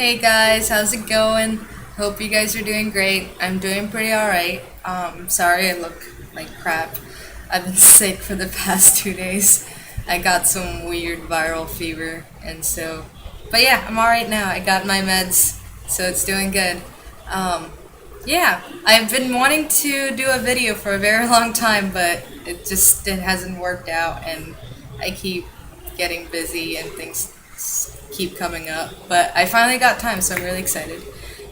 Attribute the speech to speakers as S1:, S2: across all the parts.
S1: Hey guys, how's it going? Hope you guys are doing great. I'm doing pretty alright. Sorry I look like crap. I've been sick for the past 2 days. I got some weird viral fever, but yeah, I'm alright now. I got my meds, so it's doing good. Um, yeah, I've been wanting to do a video for a very long time, but it hasn't worked out, and I keep getting busy and things keep coming up. But I finally got time, so I'm really excited.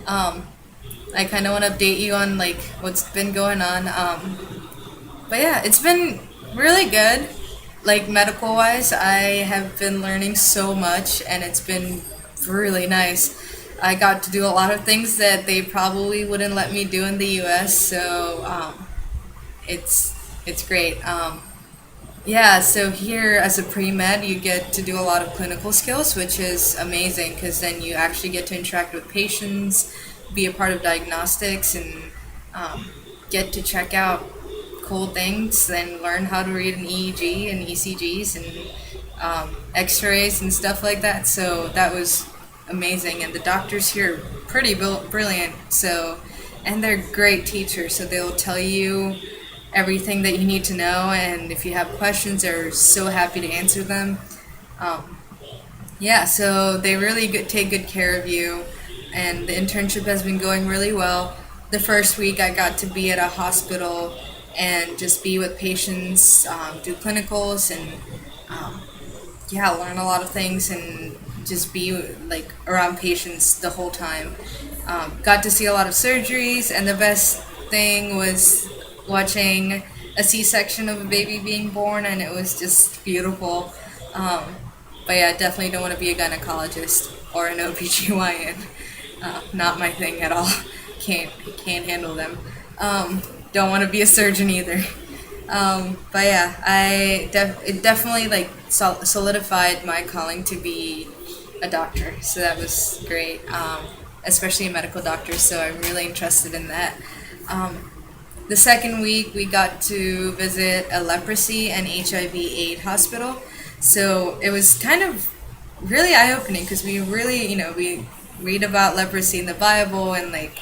S1: Um, I kind of want to update you on like what's been going on. But yeah, it's been really good. Like medical wise, I have been learning so much, and it's been really nice. I got to do a lot of things that they probably wouldn't let me do in the U.S. So it's it's great. Yeah, so here as a pre-med, you get to do a lot of clinical skills, which is amazing because then you actually get to interact with patients, be a part of diagnostics, and um, get to check out cool things, then learn how to read an EEG and ECGs and X-rays and stuff like that. So that was amazing, and the doctors here are pretty brilliant. And they're great teachers, so they'll tell you everything that you need to know, and if you have questions, they're so happy to answer them. Um, yeah, so they really take good care of you, and the internship has been going really well. The first week, I got to be at a hospital and just be with patients, do clinicals, and um, yeah, learn a lot of things and just be like around patients the whole time. Got to see a lot of surgeries, and the best thing was watching a C-section of a baby being born, and it was just beautiful. Um, but yeah, definitely don't want to be a gynecologist or an OBGYN. Not my thing at all. Can't handle them. Don't want to be a surgeon either. But yeah, it definitely like solidified my calling to be a doctor. So that was great, especially a medical doctor. So I'm really interested in that. Um, the second week, we got to visit a leprosy and HIV/AIDS hospital. So it was kind of really eye opening because we really, we read about leprosy in the Bible, and like,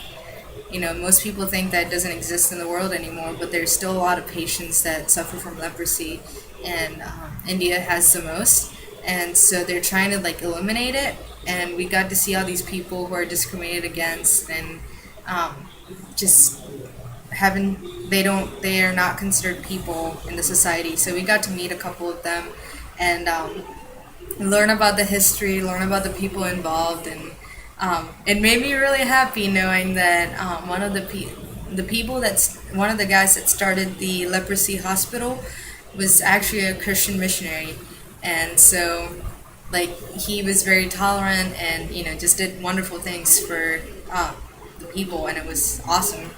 S1: most people think that it doesn't exist in the world anymore, but there's still a lot of patients that suffer from leprosy, and India has the most, and so they're trying to like eliminate it. And we got to see all these people who are discriminated against, and just they are not considered people in the society. So we got to meet a couple of them, and learn about the history, learn about the people involved, and it made me really happy knowing that one of the guys that started the leprosy hospital was actually a Christian missionary, and so like he was very tolerant and just did wonderful things for the people, and it was awesome.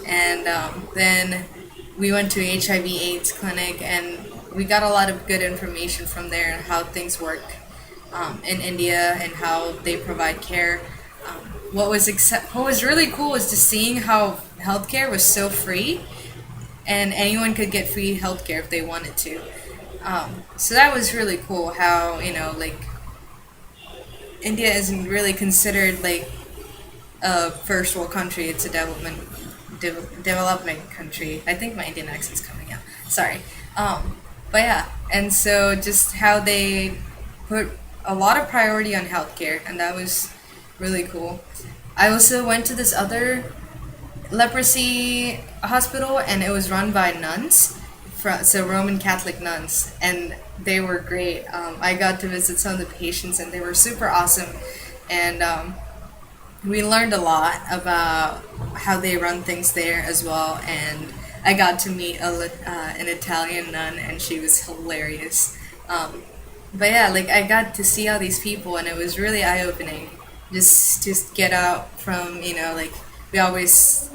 S1: And then we went to HIV/AIDS clinic, and we got a lot of good information from there and how things work in India and how they provide care. What was really cool was just seeing how healthcare was so free, and anyone could get free healthcare if they wanted to. So that was really cool. How like India isn't really considered like a first world country; it's a development country. I think my Indian accent's coming out. Sorry. But yeah, and so just how they put a lot of priority on healthcare, and that was really cool. I also went to this other leprosy hospital, and it was run by nuns, so Roman Catholic nuns, and they were great. I got to visit some of the patients, and they were super awesome, and we learned a lot about how they run things there as well. And I got to meet an Italian nun, and she was hilarious. But yeah, like I got to see all these people, and it was really eye opening. Just get out from like we always,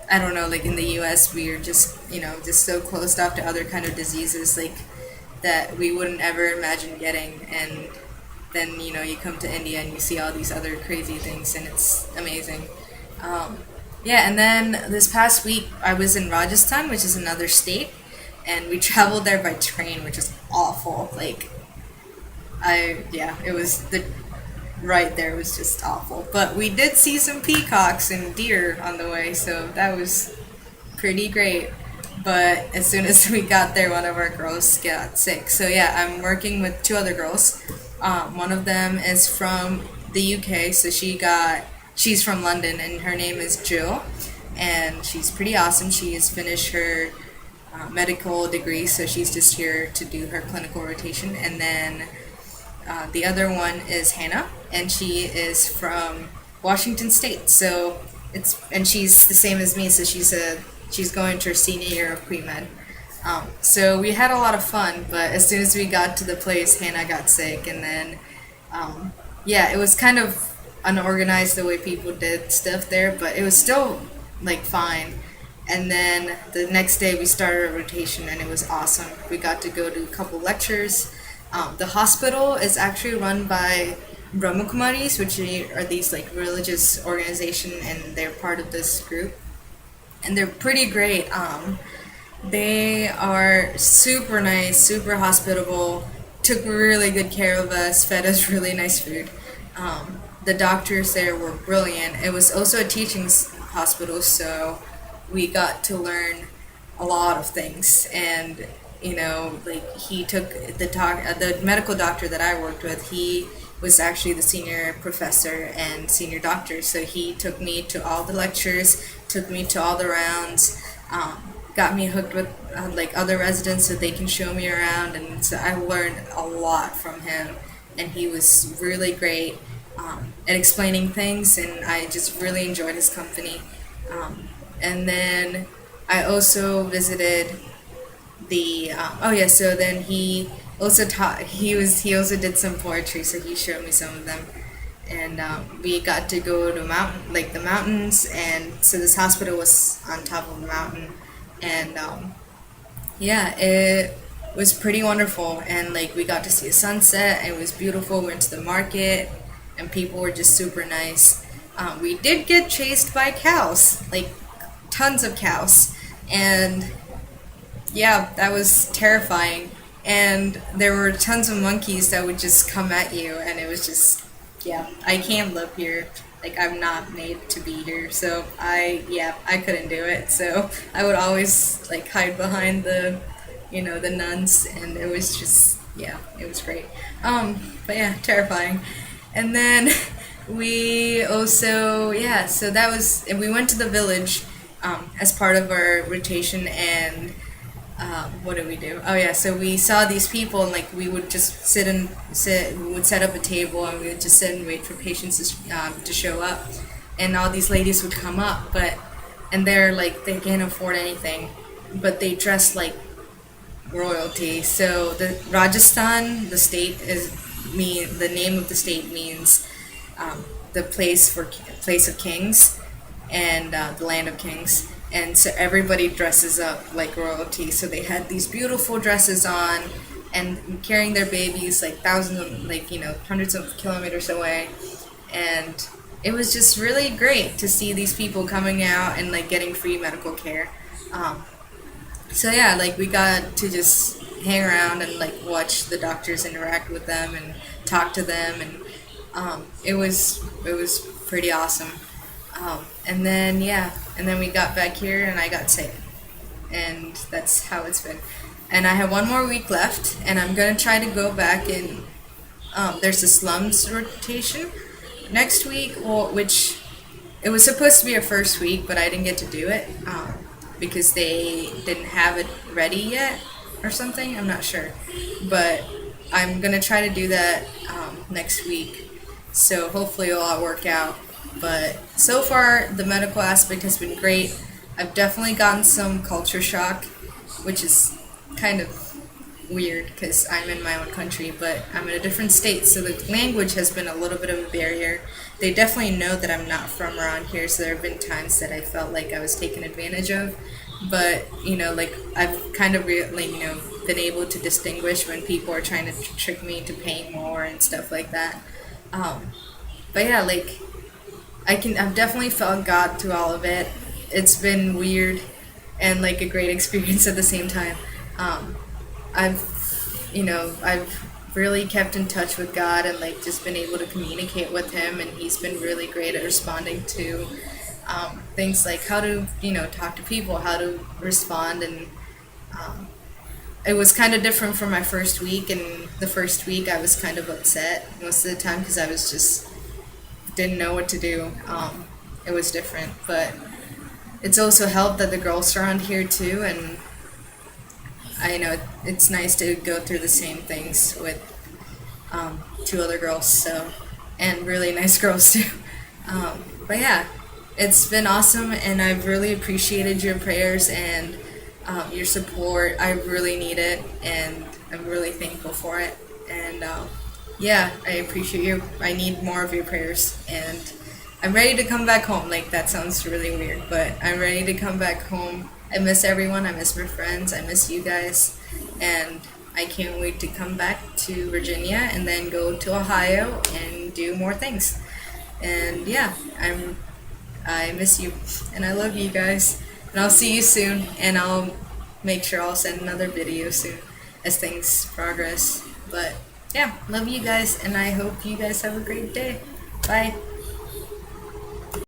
S1: I don't know, like in the U.S. we're just so closed off to other kind of diseases like that we wouldn't ever imagine getting. And then you come to India and you see all these other crazy things, and it's amazing. Yeah, and then this past week I was in Rajasthan, which is another state, and we traveled there by train, which is awful. Like it was right there was just awful. But we did see some peacocks and deer on the way, so that was pretty great. But as soon as we got there, one of our girls got sick. So yeah, I'm working with two other girls. One of them is from the UK, so she's from London, and her name is Jill, and she's pretty awesome. She has finished her medical degree, so she's just here to do her clinical rotation. And then the other one is Hannah, and she is from Washington State. So and she's the same as me. So she's going to her senior year of pre med. So we had a lot of fun, but as soon as we got to the place, Hannah got sick, and then yeah, it was kind of unorganized the way people did stuff there, but it was still like fine. And then the next day we started a rotation, and it was awesome. We got to go to a couple lectures. The hospital is actually run by Brahmakumaris, which are these like religious organization, and they're part of this group, and they're pretty great. They are super nice, super hospitable, took really good care of us, fed us really nice food. The doctors there were brilliant. It was also a teaching hospital, so we got to learn a lot of things. And like he took the medical doctor that I worked with. He was actually the senior professor and senior doctor, so he took me to all the lectures, took me to all the rounds. Got me hooked with like other residents so they can show me around, and so I learned a lot from him, and he was really great at explaining things, and I just really enjoyed his company. And then I also visited the oh yeah, so then he also taught he also did some poetry, so he showed me some of them. And we got to go to the mountains, and so this hospital was on top of a mountain, and yeah, it was pretty wonderful. And like we got to see a sunset, and it was beautiful. We went to the market, and people were just super nice. We did get chased by cows, like tons of cows, and yeah, that was terrifying. And there were tons of monkeys that would just come at you, and it was just, yeah, I can't live here. Like, I'm not made to be here, so I couldn't do it. So I would always like hide behind the nuns, and it was just, yeah, it was great. But yeah, terrifying. And then we also, yeah, so that was, and we went to the village as part of our rotation, and what did we do? Oh yeah, so we saw these people, and like we would just we would set up a table, and we would just sit and wait for patients to show up, and all these ladies would come up, and they're like, they can't afford anything, but they dress like royalty. So the Rajasthan, the state the name of the state means the place of kings, and the land of kings. And so everybody dresses up like royalty. So they had these beautiful dresses on, and carrying their babies like thousands of, like, hundreds of kilometers away. And it was just really great to see these people coming out and like getting free medical care. So yeah, like we got to just hang around and like watch the doctors interact with them and talk to them, and it was pretty awesome. And then we got back here, and I got sick, and that's how it's been. And I have one more week left, and I'm gonna try to go back in. There's a slums rotation next week, which it was supposed to be a first week, but I didn't get to do it because they didn't have it ready yet or something. I'm not sure, but I'm gonna try to do that next week. So hopefully it'll all work out. But so far, the medical aspect has been great. I've definitely gotten some culture shock, which is kind of weird because I'm in my own country, but I'm in a different state, so the language has been a little bit of a barrier. They definitely know that I'm not from around here, so there have been times that I felt like I was taken advantage of. But, like I've kind of been able to distinguish when people are trying to trick me into paying more and stuff like that. But yeah, like I've definitely felt God through all of it. It's been weird and like a great experience at the same time. I've really kept in touch with God and like just been able to communicate with Him, and He's been really great at responding to things like how to talk to people, how to respond, and um, it was kind of different from my first week. And the first week I was kind of upset most of the time because I was just didn't know what to do. It was different, but it's also helped that the girls are around here too, and I know it's nice to go through the same things with two other girls, so and really nice girls too. But yeah, it's been awesome, and I've really appreciated your prayers and your support. I really need it, and I'm really thankful for it. And yeah, I appreciate you. I need more of your prayers, and I'm ready to come back home. Like, that sounds really weird, but I'm ready to come back home. I miss everyone. I miss my friends. I miss you guys, and I can't wait to come back to Virginia and then go to Ohio and do more things. And yeah, I miss you, and I love you guys. And I'll see you soon, and I'll make sure I'll send another video soon as things progress. But yeah, love you guys, and I hope you guys have a great day. Bye.